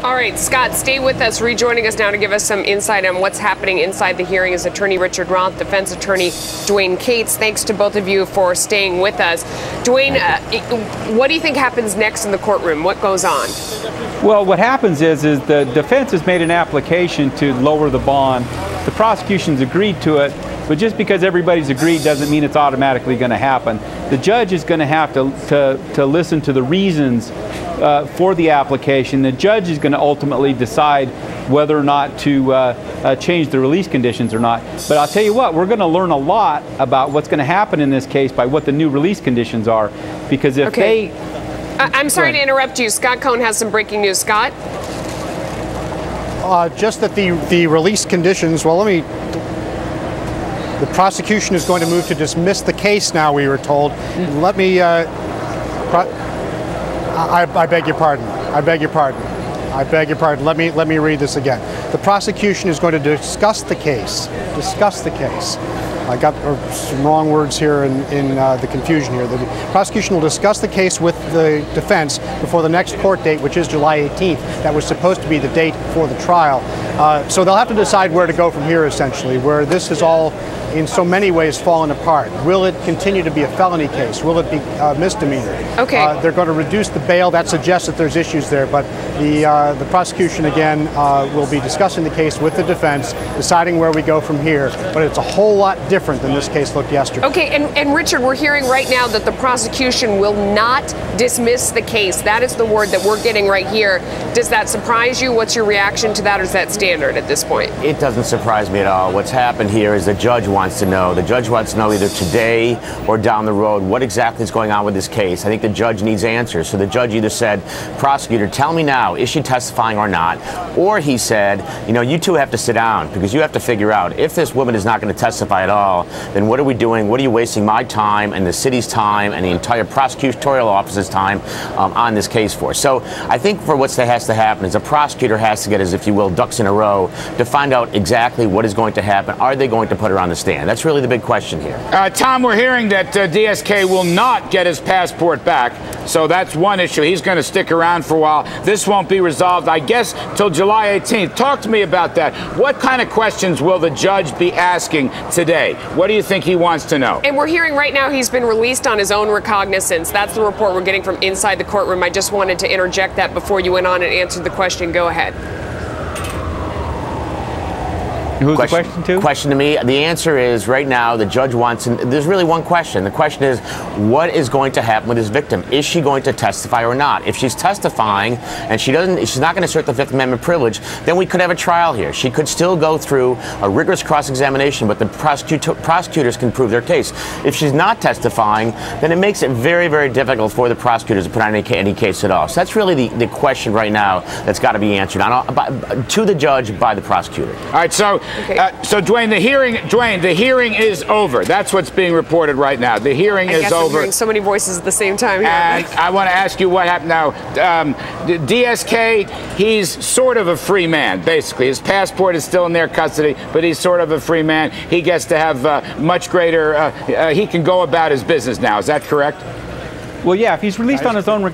All right, Scott, stay with us. Rejoining us now to give us some insight on what's happening inside the hearing is attorney Richard Roth, defense attorney Dwane Cates. Thanks to both of you for staying with us. Dwane, what do you think happens next in the courtroom? What goes on? Well, what happens is the defense has made an application to lower the bond. The prosecution's agreed to it, but just because everybody's agreed doesn't mean it's automatically going to happen. The judge is going to have to listen to the reasons for the application. The judge is going to ultimately decide whether or not to change the release conditions or not. But I'll tell you what, we're going to learn a lot about what's going to happen in this case by what the new release conditions are. Because if they... I'm sorry to interrupt you. Scott Cohn has some breaking news. Scott? Just that the release conditions, well, the prosecution is going to move to dismiss the case now, we were told. Let me, I beg your pardon. I beg your pardon. I beg your pardon. Let me read this again. The prosecution is going to discuss the case. Discuss the case. I got some wrong words here in the confusion here. The prosecution will discuss the case with the defense before the next court date, which is July 18th. That was supposed to be the date for the trial. So they'll have to decide where to go from here, essentially, where this has all, in so many ways, fallen apart. Will it continue to be a felony case? Will it be a misdemeanor? Okay. They're going to reduce the bail. That suggests that there's issues there, but the prosecution, again, will be discussing the case with the defense, deciding where we go from here. But it's a whole lot different than this case looked yesterday. Okay, and Richard, we're hearing right now that the prosecution will not dismiss the case. That is the word that we're getting right here. Does that surprise you? What's your reaction to that, or is that standard at this point? It doesn't surprise me at all. What's happened here is the judge wants to know. The judge wants to know either today or down the road what exactly is going on with this case. I think the judge needs answers. So the judge either said, prosecutor, tell me now, is she testifying or not? Or he said, you know, you two have to sit down because you have to figure out if this woman is not going to testify at all, then what are we doing? What are you wasting my time and the city's time and the entire prosecutorial office's time on this case for? So I think for what has to happen is a prosecutor has to get, as if you will, ducks in a row to find out exactly what is going to happen. Are they going to put her on the stand? That's really the big question here. Tom, we're hearing that DSK will not get his passport back. So that's one issue. He's going to stick around for a while. This won't be resolved, I guess, till July 18th. Talk to me about that. What kind of questions will the judge be asking today? What do you think he wants to know? And we're hearing right now he's been released on his own recognizance. That's the report we're getting from inside the courtroom. I just wanted to interject that before you went on and answered the question. Go ahead. Who's the question to? Question to me. The answer is right now the judge wants, and there's really one question. The question is, what is going to happen with this victim? Is she going to testify or not? If she's testifying and she's not going to assert the Fifth Amendment privilege, then we could have a trial here. She could still go through a rigorous cross-examination, but the prosecutors can prove their case. If she's not testifying, then it makes it very, very difficult for the prosecutors to put on any case at all. So that's really the question right now that's got to be answered to the judge by the prosecutor. All right, so. Okay. So Dwane, the hearing is over. That's what's being reported right now. The hearing is over. I'm hearing so many voices at the same time here. And I want to ask you what happened now. DSK, he's sort of a free man, basically. His passport is still in their custody, but he's sort of a free man. He gets to have much greater. He can go about his business now. Is that correct? Well, yeah. If he's released on his own.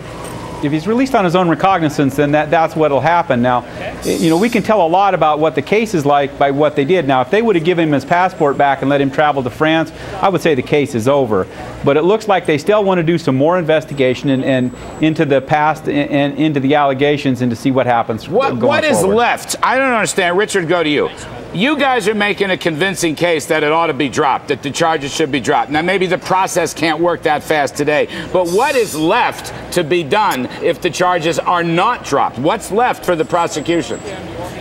If he's released on his own recognizance, then that's what'll happen. Now, you know, we can tell a lot about what the case is like by what they did. Now, if they would have given him his passport back and let him travel to France, I would say the case is over. But it looks like they still want to do some more investigation and into the past and into the allegations and to see what happens. What is left? I don't understand. Richard, go to you. You guys are making a convincing case that it ought to be dropped, that the charges should be dropped. Now, maybe the process can't work that fast today, but what is left to be done if the charges are not dropped? What's left for the prosecution?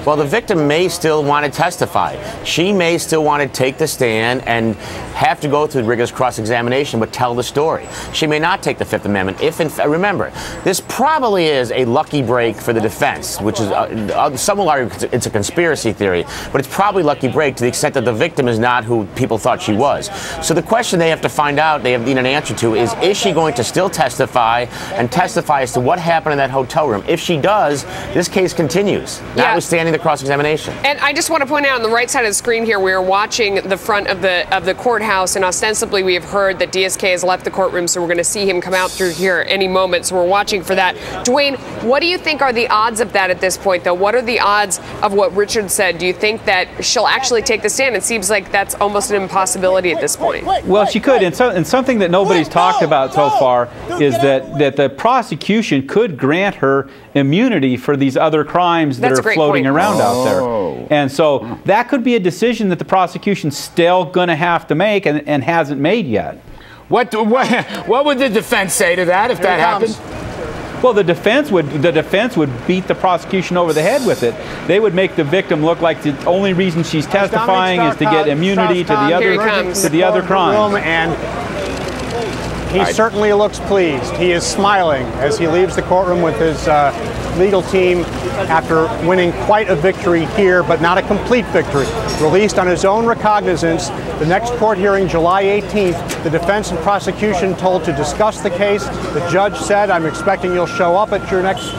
Well, the victim may still want to testify. She may still want to take the stand and have to go through rigorous cross-examination, but tell the story. She may not take the Fifth Amendment. Remember, this probably is a lucky break for the defense, which is, some will argue it's a conspiracy theory, but it's probably lucky break to the extent that the victim is not who people thought she was. So the question they have to find out, they need an answer to, is she going to still testify and testify as to what happened in that hotel room? If she does, this case continues. Yeah. Notwithstanding understanding the cross-examination. And I just want to point out on the right side of the screen here, we are watching the front of the courthouse, and ostensibly we have heard that DSK has left the courtroom, so we're going to see him come out through here any moment. So we're watching for that. Dwayne, what do you think are the odds of that at this point, though? What are the odds of what Richard said? Do you think that she'll actually take the stand? It seems like that's almost an impossibility at this point. Well, she could, and something that nobody's talked about so far is that the prosecution could grant her immunity for these other crimes that are floating around out there. And so that could be a decision that the prosecution's still going to have to make and hasn't made yet. What would the defense say to that if that happened? Well, the defense would beat the prosecution over the head with it. They would make the victim look like the only reason she's testifying is to get immunity to the other crime. And he certainly looks pleased. He is smiling as he leaves the courtroom with his legal team after winning quite a victory here, but not a complete victory. Released on his own recognizance, the next court hearing, July 18th, the defense and prosecution told to discuss the case. The judge said, "I'm expecting you'll show up at your next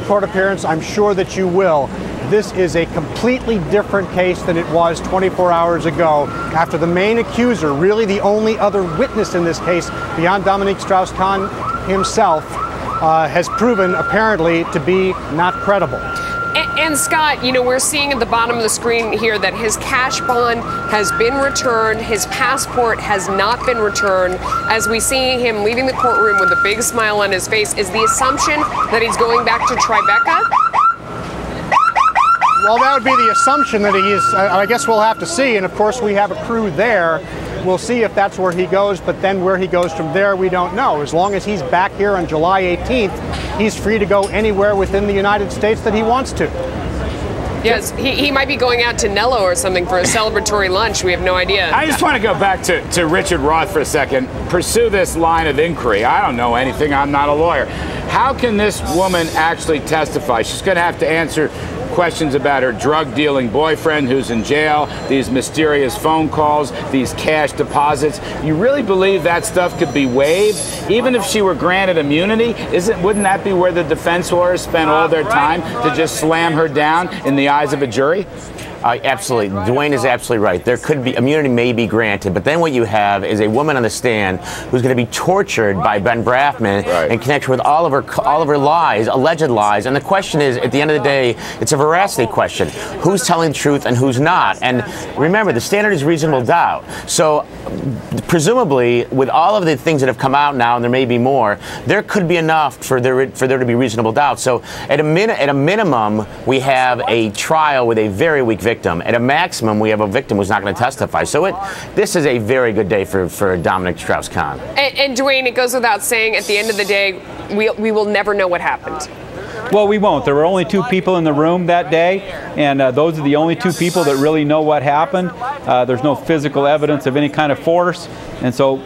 court appearance. I'm sure that you will." This is a completely different case than it was 24 hours ago, after the main accuser, really the only other witness in this case, beyond Dominique Strauss Kahn himself, has proven apparently to be not credible. And Scott, you know, we're seeing at the bottom of the screen here that his cash bond has been returned. His passport has not been returned. As we see him leaving the courtroom with a big smile on his face, is the assumption that he's going back to Tribeca? Well, that would be the assumption that he is. I guess we'll have to see. And of course, we have a crew there. We'll see if that's where he goes, but then where he goes from there, we don't know. As long as he's back here on July 18th, he's free to go anywhere within the United States that he wants to. Yes, he might be going out to Nello or something for a celebratory lunch. We have no idea. I just want to go back to Richard Roth for a second. Pursue this line of inquiry. I don't know anything. I'm not a lawyer. How can this woman actually testify? She's going to have to answer questions about her drug-dealing boyfriend who's in jail, these mysterious phone calls, these cash deposits. You really believe that stuff could be waived? Even if she were granted immunity, wouldn't that be where the defense lawyers spend all their time to just slam her down in the eyes of a jury? Absolutely. Dwayne is absolutely right. There could be immunity may be granted, but then what you have is a woman on the stand who's going to be tortured by Ben Brafman in connection with all of her lies, alleged lies. And the question is, at the end of the day, it's a veracity question. Who's telling the truth and who's not? And remember, the standard is reasonable doubt. So presumably, with all of the things that have come out now, and there may be more, there could be enough for there to be reasonable doubt. So at a minimum, we have a trial with a very weak victim. At a maximum, we have a victim who's not going to testify. So this is a very good day for Dominique Strauss Kahn. And Dwayne, it goes without saying, at the end of the day, we will never know what happened. Well, we won't. There were only 2 people in the room that day, and those are the only 2 people that really know what happened. There's no physical evidence of any kind of force, and so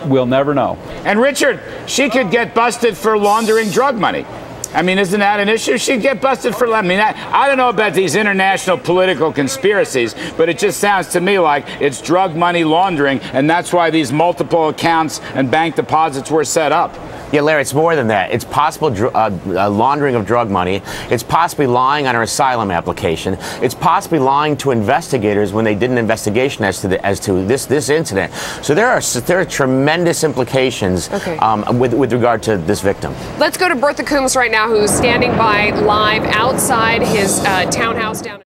we'll never know. And Richard, she could get busted for laundering drug money. I mean, isn't that an issue? She'd get busted for, I mean, I don't know about these international political conspiracies, but it just sounds to me like it's drug money laundering, and that's why these multiple accounts and bank deposits were set up. Yeah, Larry, it's more than that. It's possible laundering of drug money. It's possibly lying on her asylum application. It's possibly lying to investigators when they did an investigation as to this incident. So there are tremendous implications with regard to this victim. Let's go to Bertha Coombs right now, who's standing by live outside his townhouse down.